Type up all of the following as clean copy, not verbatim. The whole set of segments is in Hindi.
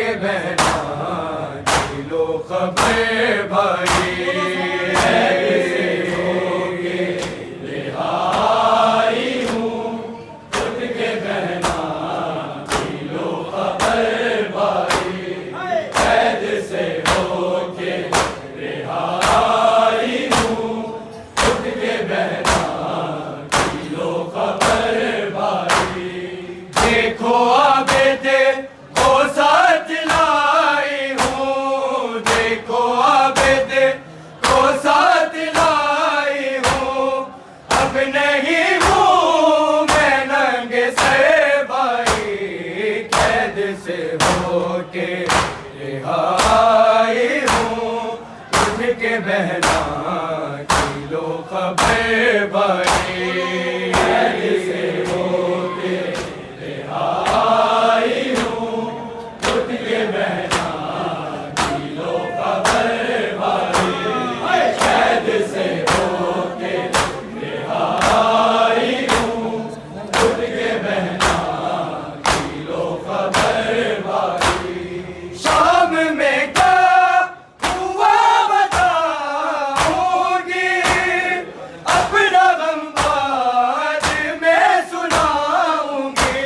के बहना की लो खबर भाई, कैसे होके रिहाई हूँ, खुद के बहना की लो खबर भाई, कैद से होके रिहाई हूँ, खुद के बहना की लो खबर भाई। देखो आबेदे को साथ लाई हूँ, देखो आबेदे को साथ लाई हूँ, अब नहीं हूँ मैं नंगे सर भाई, कैद से होके रिहाई हूँ, उठ के बहना की लो खबर भाई, कैद से होके रिहाई हूँ, उठ के बहना की लो खबर भाई, कैद से होके रिहाई हूँ, उठ के बहना की लो खबर भाई। शाम में क्या हुआ बताऊंगी, अपना गम बाद में सुनाऊंगी,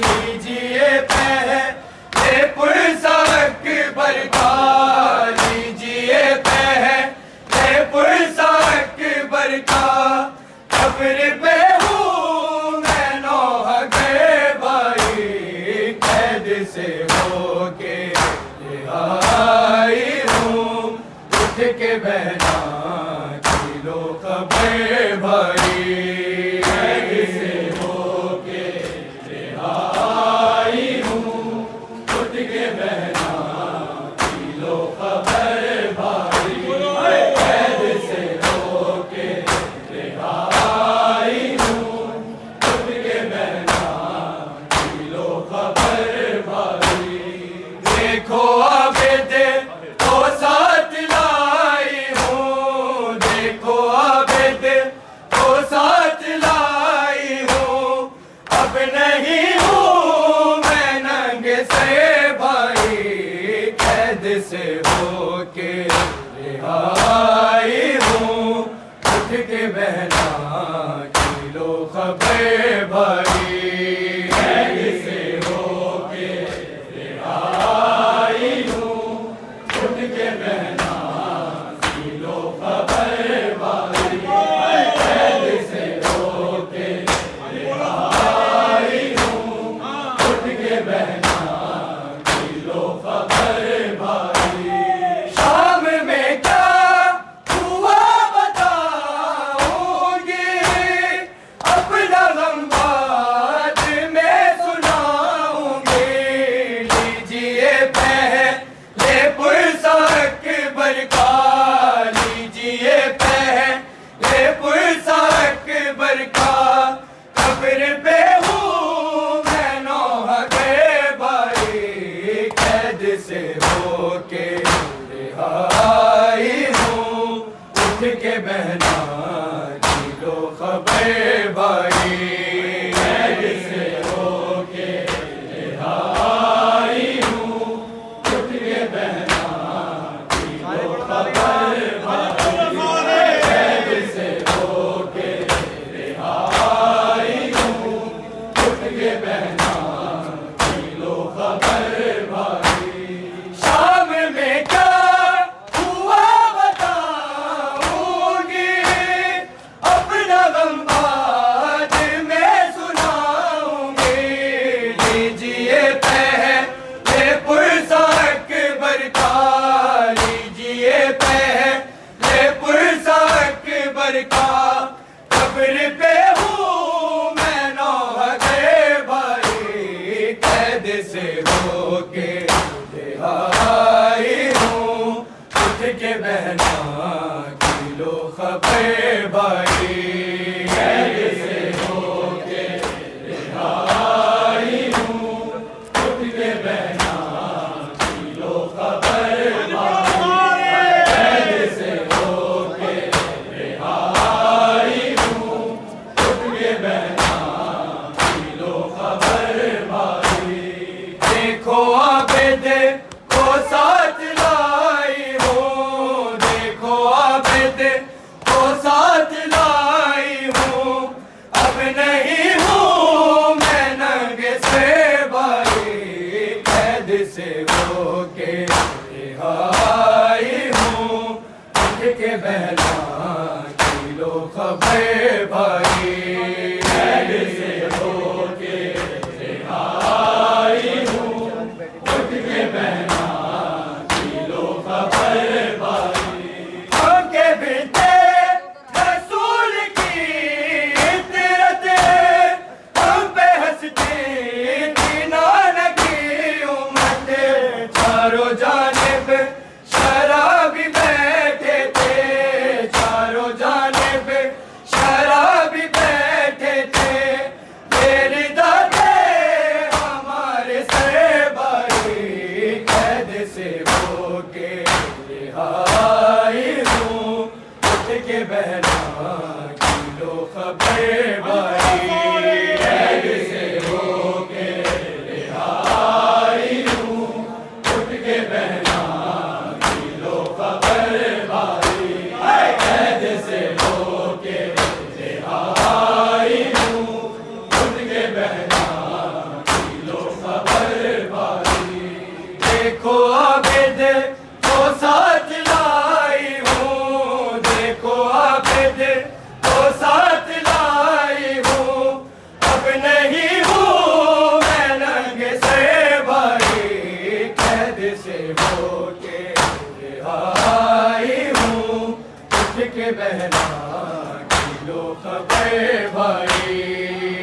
लीजिए पहले पुरसा अकबर का, लीजिए पहले पुरसा अकबर का, खबर पे हूँ मैं नौहगर भाई, कैद से होके रिहाई हूँ, उठ के बहना की लो खबर भाई, कैद से होके रिहाई हूँ, उठ के बहना की लो खबर भाई, कैद से होके रिहाई हूँ, उठ के बहना की लो खबर भाई। देखो आबेदे को साथ लाई हूँ, देखो आबेदे को साथ लाई हूँ, अब नहीं हूँ मैं नंगे से भाई, कैद से होके रिहाई हूँ, उठ के बहना की लो खबर भाई, कैद से होके रिहाई हूँ, उठ के बहना की लो खबर भाई, कैद से होके रिहाई हूँ, उठ के बहना की लो खबर भाई। शाम में क्या हुआ बताऊंगी, अपना गम बाद में सुनाऊंगी, लीजिए पहले पुरसा अकबर का, लीजिए पहले पुरसा अकबर का, खबर पे हूँ मैं नौहगर भाई, कैद से होके रिहाई हूँ, उठ के बहना की लो खबर भाई, कैद से होके रिहाई हूँ, उठ के बहना की लो खबर भाई, कैद से होके रिहाई हूँ, उठ के बहना की लो खबर भाई। कैद से होके रिहाई हूँ। उठ के बहना की लो खबर भाई, कैद से होके रिहाई हूँ। उठ के बहना की लो खबर भाई, आगे बिते रसूल की इतरत हम पे हंसते दीनान की उम्मत। चारों जानिब शराबी बैठे थे, चारों जानिब शराबी बैठे थे। मेरे दादे हमारे सर भाई, कैद से होके रिहाई हूँ। उठ के बहना की लो खबर भाई, कैद से होके रिहाई हूँ। उठ के बहना की लो खबर भाई, कैद से होके रिहाई हूँ। उठ के बहना की लो खबर भाई। देखो आबिद को साथ लाई हूँ, देखो आबिद को साथ लाई हूँ। अब नहीं हूँ मैं नंगे से भाई, कैद से होके रिहाई हूँ। उठ के बहना की लो खबर भाई,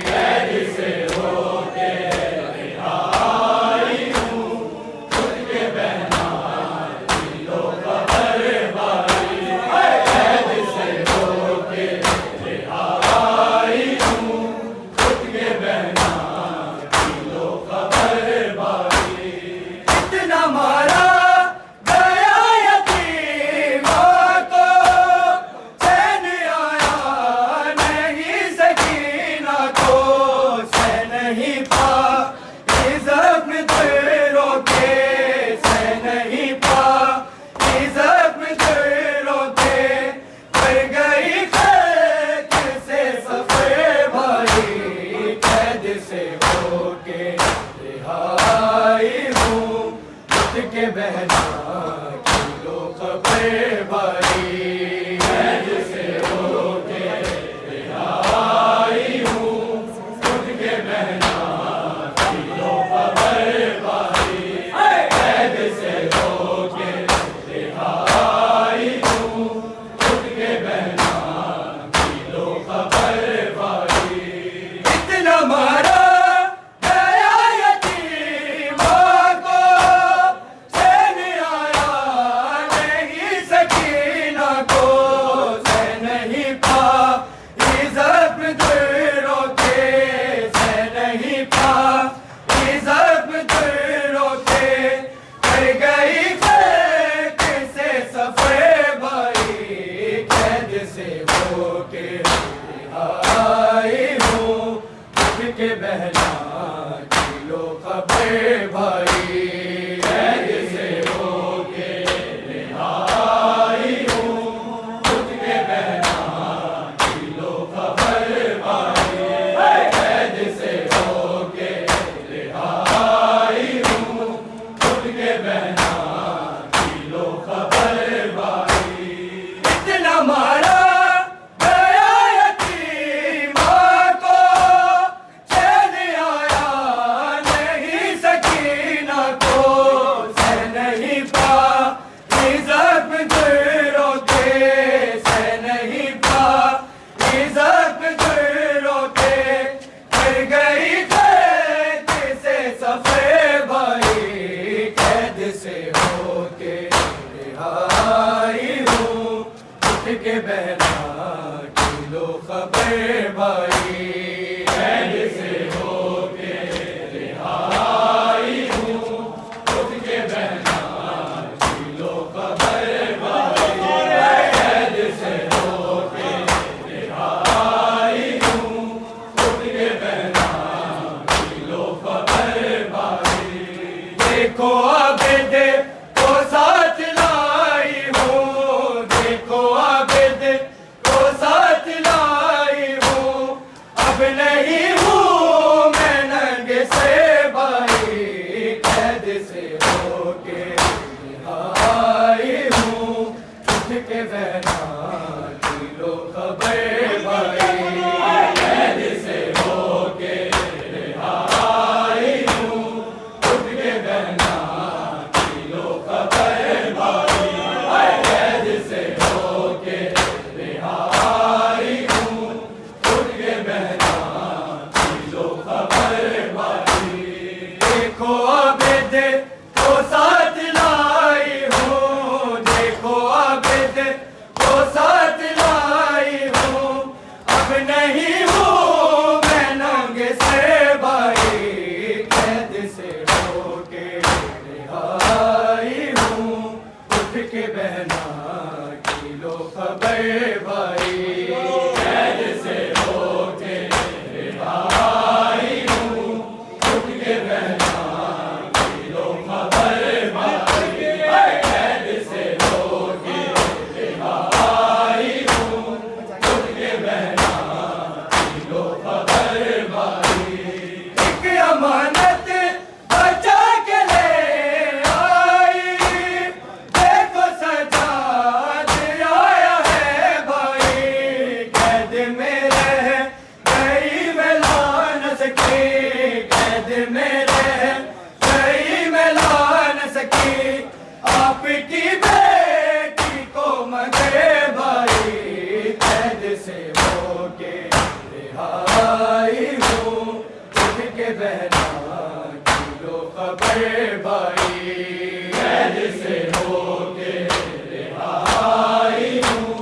कैद से होके रिहाई हूँ। उठ के बहना की लो खबर भाई, कैद से होके रिहाई हूँ। उठ के बहना की लो खबर भाई। इतना मारा गया यतीमा को, चैन आया नहीं सकीना को। सह नहीं पा ये जख्म दिलों के, सह नहीं पा ये जख्म दिलों के। कर गई खैक से सफर भाई, कैद से होके रिहाई हूँ। उठ के बहना की लो खबर भाई, कैद से होके रिहाई हूँ। उठ के बहना की लो खबर भाई, कैद से होके रिहाई हूँ। उठ के बहना की लो खबर भाई। इतना मारा गया यतीमा को, चैन आया नहीं सकीना को। सह नहीं पा ये जख्म दिलों के, सह नहीं पा ये जख्म दिलों के। कर गई खैक से सफर भाई, कैद से होके रिहाई हूँ। उठ के बहना की लो खबर भाई, कैद से होके रिहाई हूँ। उठ के बहना की लो खबर भाई, कैद से होके रिहाई हूँ। उठ के बहना की लो खबर भाई। इतना मारा गया यतीमा को, चैन आया नहीं सकीना को। सह नहीं पा ये जख्म दिलों के, सह नहीं पा ये जख्म दिलों के। कर गई खैक से सफर भाई, कैद से से होके रिहाई हूँ, उठ के बहना की लो खबर भाई। कैद से होके रिहाई हूँ, उठ के बहना की लो खबर भाई। कैद से होके रिहाई हूँ, उठ के बहना की लो खबर भाई। देखो आबिद को साथ लाई हूँ, देखो आबिद को साथ लाई हूँ, अब नहीं हूँ मैं नंगे से भाई। कैद से होके रिहाई हूँ, उठ के बहना की लो खबर भाई। कैद से होके रिहाई हूँ, उठ के बहना की लो खबर भाई। कैद से होके रिहाई हूँ, उठ के बहना की लो खबर भाई। एक अमानत बचा के ले आई, देखो सजाद आया है भाई। कैद में रह गई मैं ला न सकी, कैद में रह गई मैं ला न सकी, आपकी बेटी को मगे भाई। कैद से होके रिहाई हूँ, उठ के बहना की लो खबर भाई। कैद से होके रिहाई हूँ,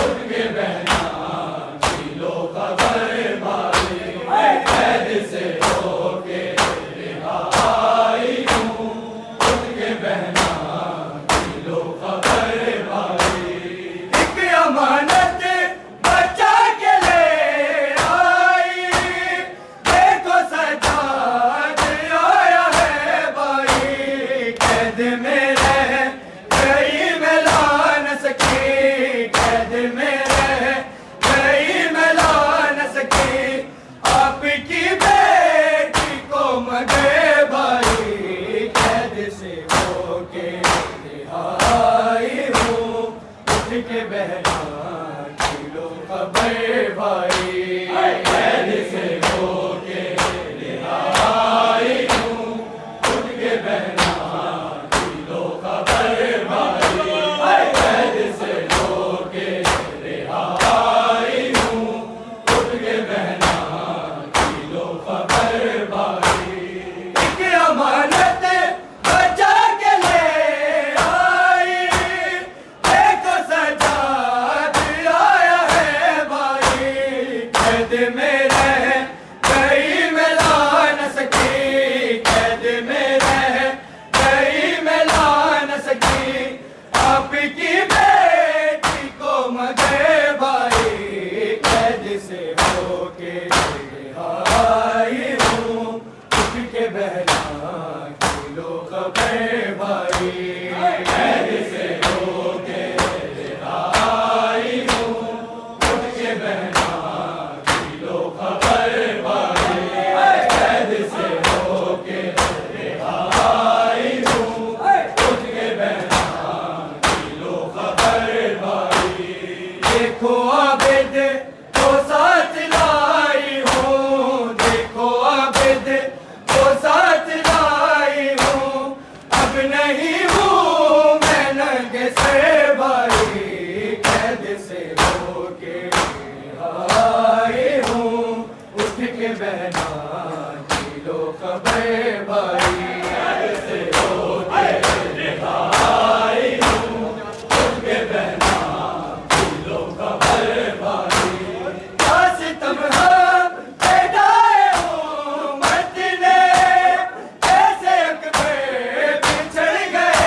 उठ के बहना की लो खबर भाई। कैद से होके रिहाई हूँ, उठ के बहना की लो खबर भाई। एक अमानत बचा के ले आई, देखो सजाद आया है भाई। कैद में रह गई मैं ला न सकी, कैद में रह गई मैं ला न सकी, आपकी बेटी को मगे भाई। कैद से होके रिहाई हूँ, उठ के बहना की लो खबर भाई। कैद से होके रिहाई हूँ, उठ के बहना की लो खबर भाई। कैद से होके रिहाई हूँ, उठ के बहना की लो खबर भाई। एक अमानत बचा के ले आई, देखो सजाद आया है भाई। कैद में रह गई मैं ला न सकी, कैद में रह गई मैं ला न सकी, आपकी बेटी को मगे भाई। कैद से होके रिहाई हूँ, उठ के बहना की लो खबर भाई। कैद से होके रिहाई हूँ, उठ के बहना की लो खबर भाई। कैद से होके रिहाई हूँ, उठ के बहना की लो खबर भाई। देखो आबिद को साथ लाई हूँ, देखो आबिद को साथ लाई हूँ, अब नहीं हूँ मैं नंगे से भाई। कैद से होके रिहाई हूँ, उठ के बहना की लो खबर भाई। कैद से होके रिहाई हूँ, उठ के बहना की लो खबर भाई। सितम हम बेदाए हूँ मत ने, कैसे अकबर बिछड़ गए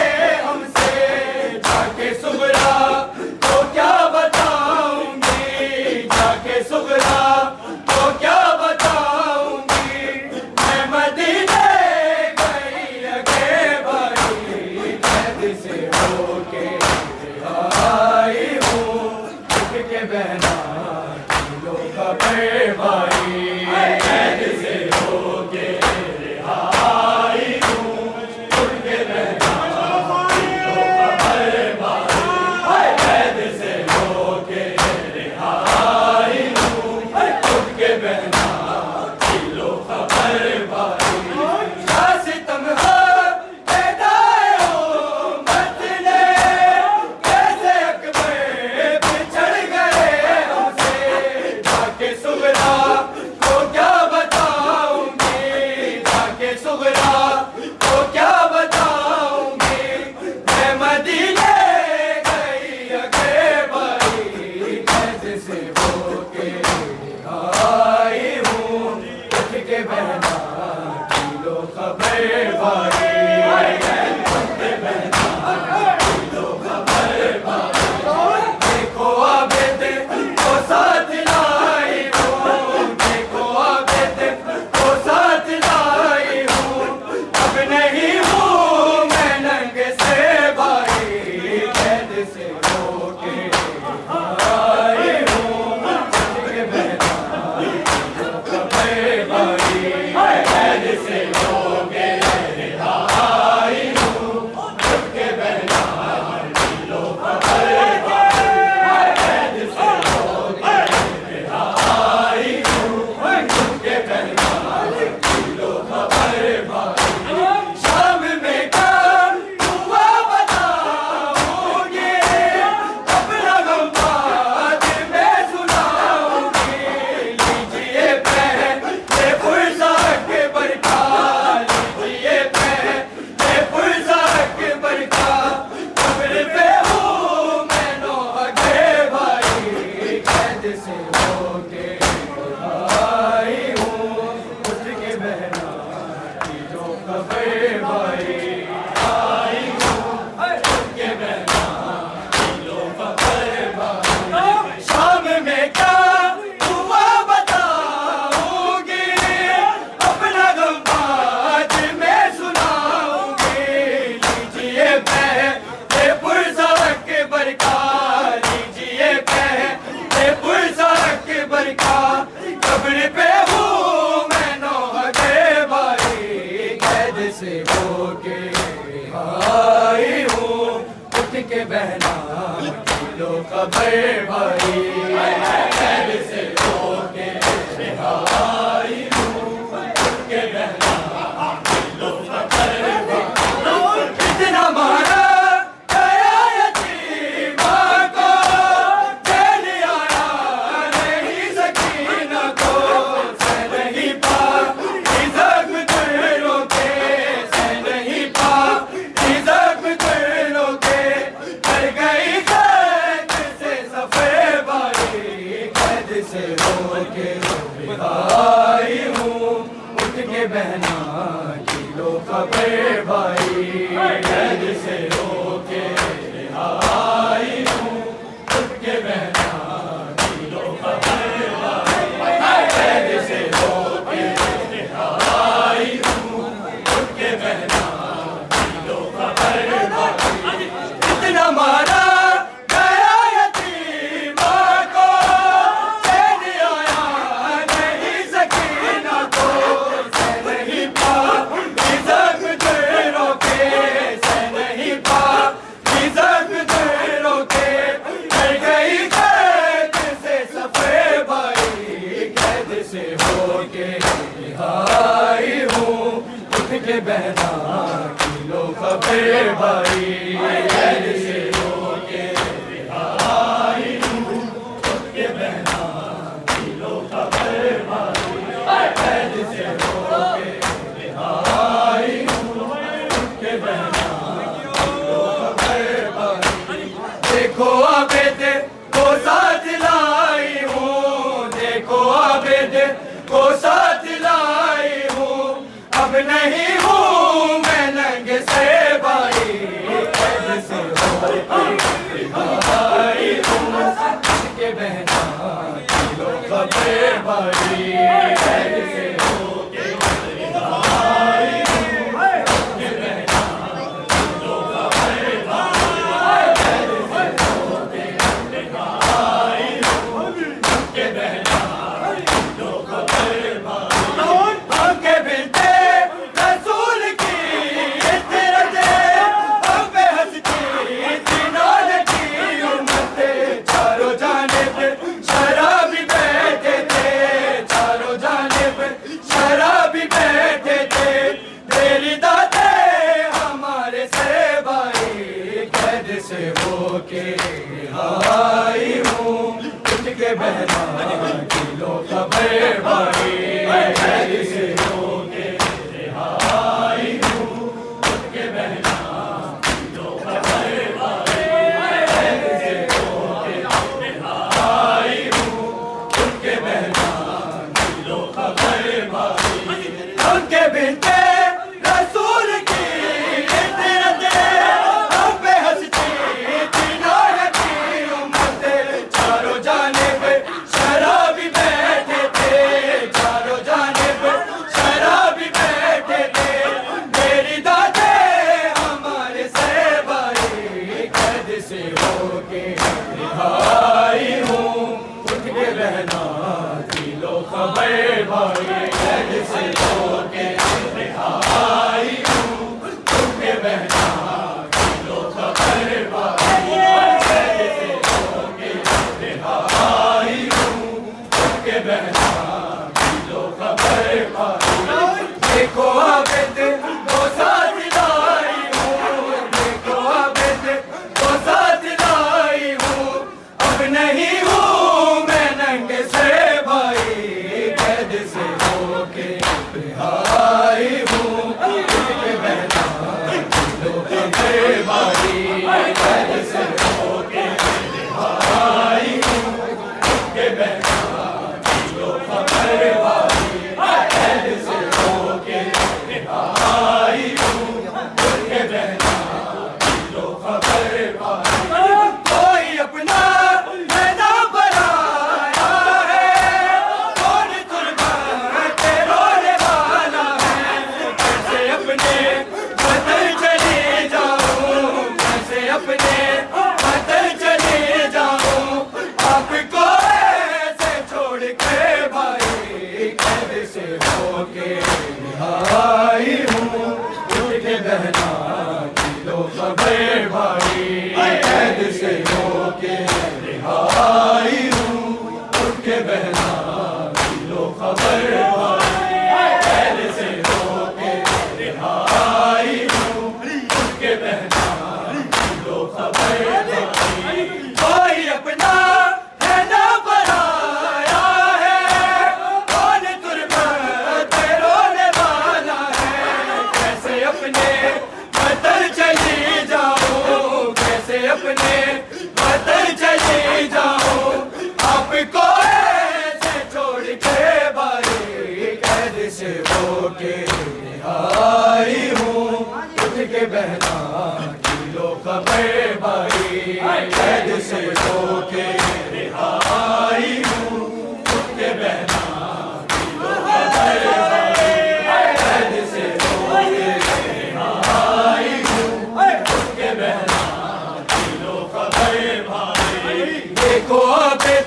के बहना लो खबर भाई, कैद से होके रिहाई हूँ, उठ के बहना लो खबर भाई। कितना मारा गया यतीमा को, चैन आया नहीं सकीना को, सह नहीं पाई जख्म दिलों के, सह नहीं पाई जख्म दिलों के, कर गई कैद से सफे भाई, कैद से होके रिहाई हूँ, उठ के बहना लो खबर भाई, कैद से होके रिहाई हूँ, उठ के बहना लो खबर भाई, कैद से होके रिहाई हूँ, उठ के बहना लो खबर भाई। इतना मारा गया यतीमा को, चैन आया नहीं सकीना को, सह नहीं पाई जख्म दिलों के, सह नहीं पाई जख्म दिलों के, कर गई कैद से सफे भाई, कैद से होके रिहाई हूँ, उठ के बहना लो खबर भाई, कैद से होके रिहाई हूँ, उठ के बहना लो खबर भाई, कैद से होके रिहाई हूँ, उठ के बहना लो खबर भाई। देखो आबेद को साथ लाई हूँ, देखो आबेद को साथ लाई हूँ, अब नहीं हूँ मैं नंग से भाई, कैद से होके रिहाई हूँ, उठ के बहना लो खबर भाई, कैद से होके रिहाई हूँ, उठ के बहना लो खबर भाई, कैद से होके रिहाई हूँ, उठ के बहना लो खबर भाई। आंखें बिनते रसूल की इतरत, हम पे हंसती जिन्होंने की उम्मत, चारों जानिब शराबी बैठे थे, चारों जानिब शराबी बैठे थे, तेरी दाते हमारे से भाई, कैद से होके रिहाई हूँ, उठ के बहना लो खबर भाई, कैद से होके रिहाई हूँ, उठ के बहना लो खबर भाई, कैद से होके रिहाई हूँ, उठ के बहना लो खबर भाई। उनके बिनते रसूल की इतरत, हम पे हंसती जिन्होंने की उम्मत, चारों जानिब शराबी बैठे थे, चारों जानिब शराबी बैठे थे, मेरी दाते हमारे से भाई, कैद से होके रिहाई हूँ, उठ के बहना लो खबर भाई, कैद से होके रिहाई हूँ, उठ के बहना लो खबर भाई, कैद से होके रिहाई हूँ, उठ के बहना लो खबर भाई। देखो आबेद को साथ लाई हूँ, देखो आबेद को साथ लाई हूँ, अब नहीं हूँ मैं नंग से भाई, कैद से होके रिहाई हूँ, उठ के बहना लो खबर भाई, कैद से होके रिहाई हूँ, उठ के बहना लो खबर भाई, कैद से होके रिहाई हूँ, उठ के बहना लो खबर भाई। कोई अपना है ना बनाया है, कौन कुर्बान के रोने वाला है, कैसे अपने वतन चले जाऊं, कैसे अपने वतन चले जाऊं, आपको ऐसे छोड़ के भाई, कैद से होके रिहाई हूँ, उठ के बहना लो खबर भाई।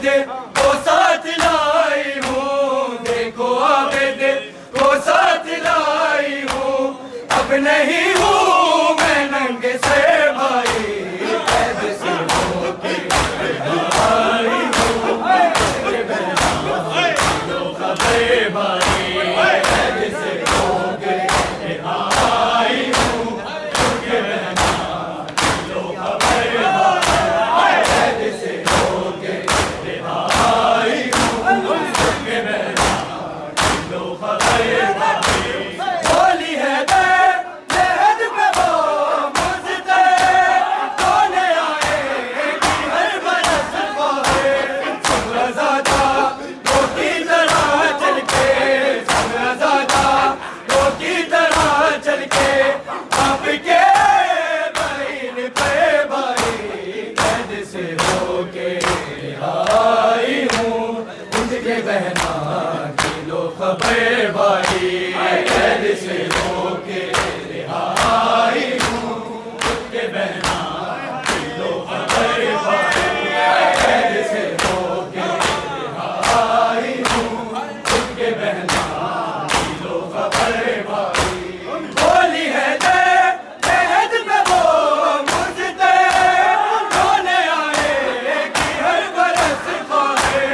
आबिद को साथ लाई हूँ, देखो आबिद को साथ लाई हूँ। अब नहीं हूँ मैं नंगे से भाई, कैद से होके आई हूँ। खबरे भाई कैद से होके आई हूँ। कैद से होके आई हूँ। बोली है लहद पे वो मुझसे, कौन आएगी हर बरस बहे। सुबहज़ादा वो की तरह चल के, सुबहज़ादा वो की तरह चल के, आपके बहन पे भाई कैद से होके आई हूँ। उनके बहना की लो खबर भाई, कैद से होके आई हूँ। उनके बहना की लो खबर भाई, कैद से होके आई हूँ। उनके बहना की लो खबर भाई। बोली है लहद पे वो मुझसे, कौन आएगी हर बरस बहे।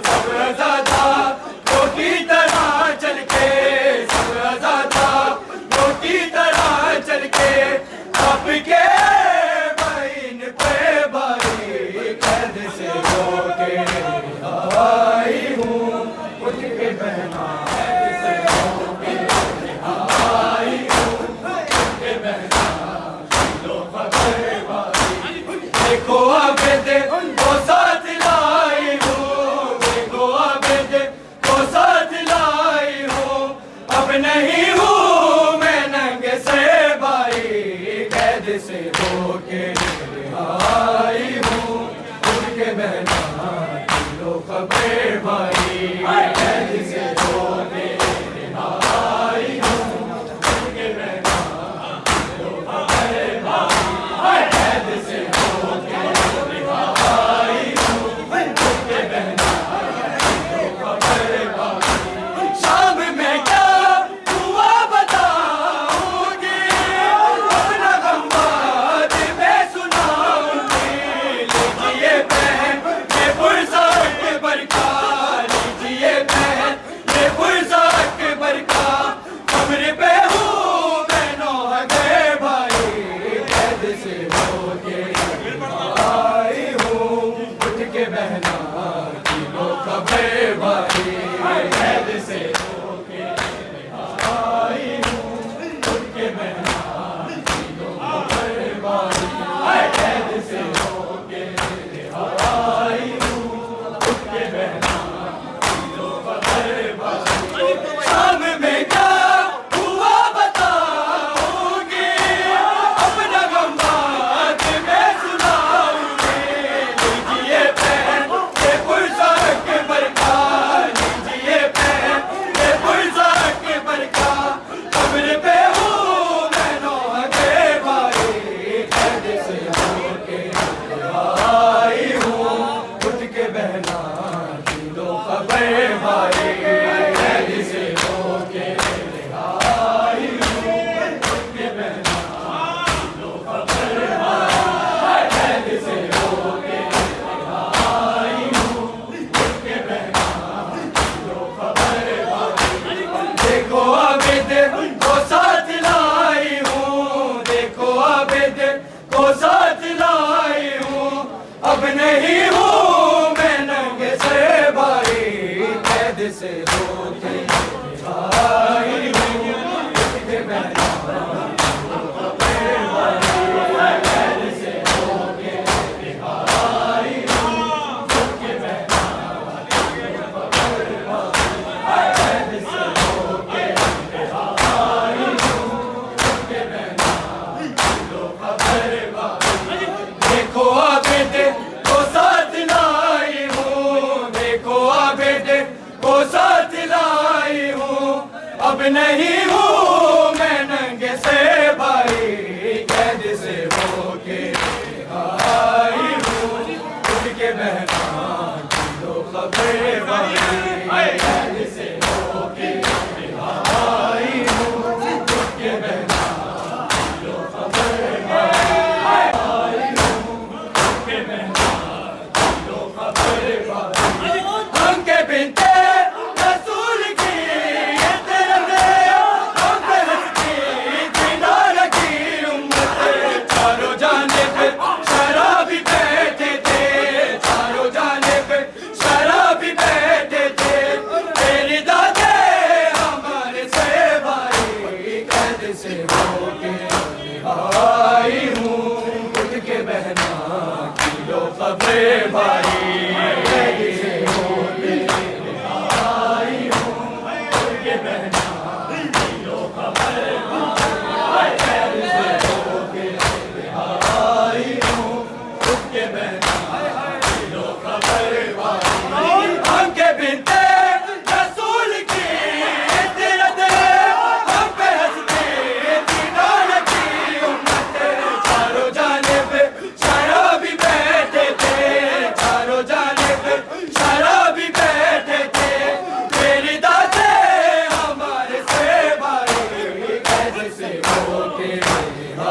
सुबहज़ादा वो की तरह चल के, सुबहज़ादा वो की तरह चल के, आपके बहन पे भाई कैद से होके आई हूँ। उनके बहना कैद से होके आई हूँ। उनके बहना लो खबर भाई। देखो आबिद को साथ लाई हूँ, देखो आबिद को साथ लाई हूँ। अब नहीं हूँ मैं नंगे से भाई, कैद से होके आई हूँ। उनके बहना लो खबर भाई, कैद से होके आई हूँ। उनके बहना लो खबर भाई, कैद से होके आई हूँ। उनके बहना लो खबर भाई। शाम में क्या हुआ बताऊंगी, अपना गम बात में सुनाऊंगी। लीजिए बहन ये पुरसा अकबर का, लीजिए बहन ये पुरसा अकबर का। कब्र पे हूँ मैं नौहगे भाई, कैद से होके आई हूँ। उठ के बहना की लो खबर भाई, कैद से होके आई हूँ। उठ के बहना की लो खबर भाई, कैद से होके आई हूँ। उठ के बहना की लो खबर भाई। शाम में क्या हुआ बताऊंगी, अपना गम बात में सुनाऊंगी। लीजिए बहन ये पुरसा अकबर का, लीजिए बहन ये पुरसा अकबर का। कब्र पे हूँ मैं नौहगे भाई, कैद से होके आई हूँ। उठ के बहना की लो खबर भाई, कैद से होके आई हूँ। उठ के बहना की लो खबर भाई, कैद से होके आई हूँ। उठ के बहना की लो खबर भाई। देखो आबिद को साथ लाई हूँ, देखो आबिद को साथ लाई हूँ। अब नहीं हूँ मैं नंगे से भाई, कैद से होके आई हूँ। उनके बहना कैद से होके आई हूँ। उनके बहना कैद से होके आई हूँ। उनके बहना लो खबर भाई। देखो आबिद को साथ लाई हूँ, देखो आबिद को साथ लाई हूँ। अब नहीं हूँ मैं नंगे से भाई, कैद से होके आई हूँ। उनके बहना की लो खबरे भाई, कैद से होके आई हूँ, उनके बहना दिलो खबर भाई, कैद से होके आई हूँ, उनके बहना दिलो खबर भाई। हमके बिनते रसूल की इतरत है, हम पे हंसते दीदार की उम्मत, चारों जानिब शराबी बैठे थे, चारों जानिब शराबी बैठे थे, मेरी दाते हमारे से भाई, कैद से होके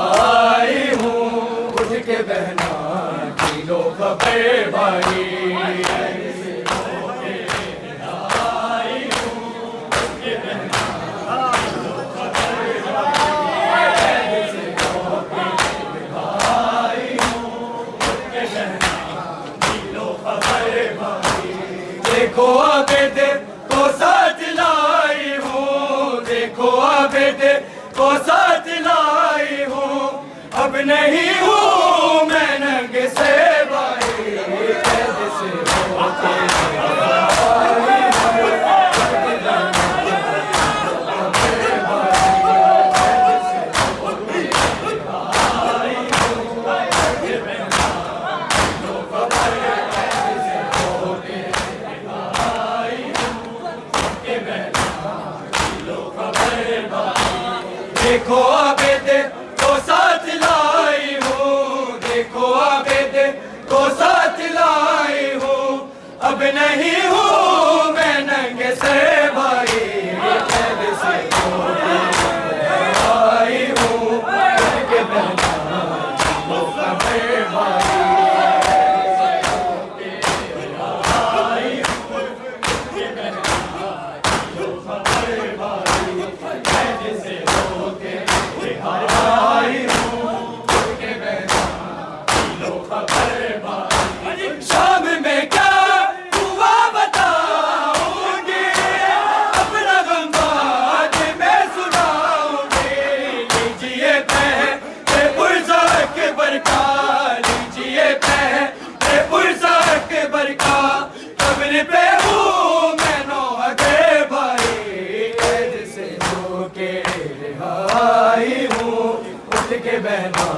आई हूँ, उठ के बहना दिलो खबर भाई, कैद से होके आई हूँ, उठ के बहना दिलो खबर भाई, कैद से होके आई हूँ, उठ के बहना दिलो खबर भाई। देखो आबिद को साथ लाई हूँ, देखो आबिद को साथ लाई हूँ, अब नहीं हूँ मैं नंग से भाई, कैद से होके आई हूँ, देखो आबिद को साथ लाई हूँ, देखो आबिद को साथ लाई हूँ, अब नहीं हूँ मैं नंग से भाई, कैद से होके आई हूँ, उनके बहना दिलो खबर भाई, आई हूँ, उनके बहना दिलो खबर भाई, कैद से होके आई हूँ, उनके बहना दिलो खबर भाई। शाम में क्या हुआ बताऊंगी, अपना गम बाद में सुनाऊंगी, लीजिए पहले पुरसा अकबर का, लीजिए पहले पुरसा अकबर का, कब्र पे हूँ मैं नौहगे भाई, कैद से होके आई हूँ, उठ के बहना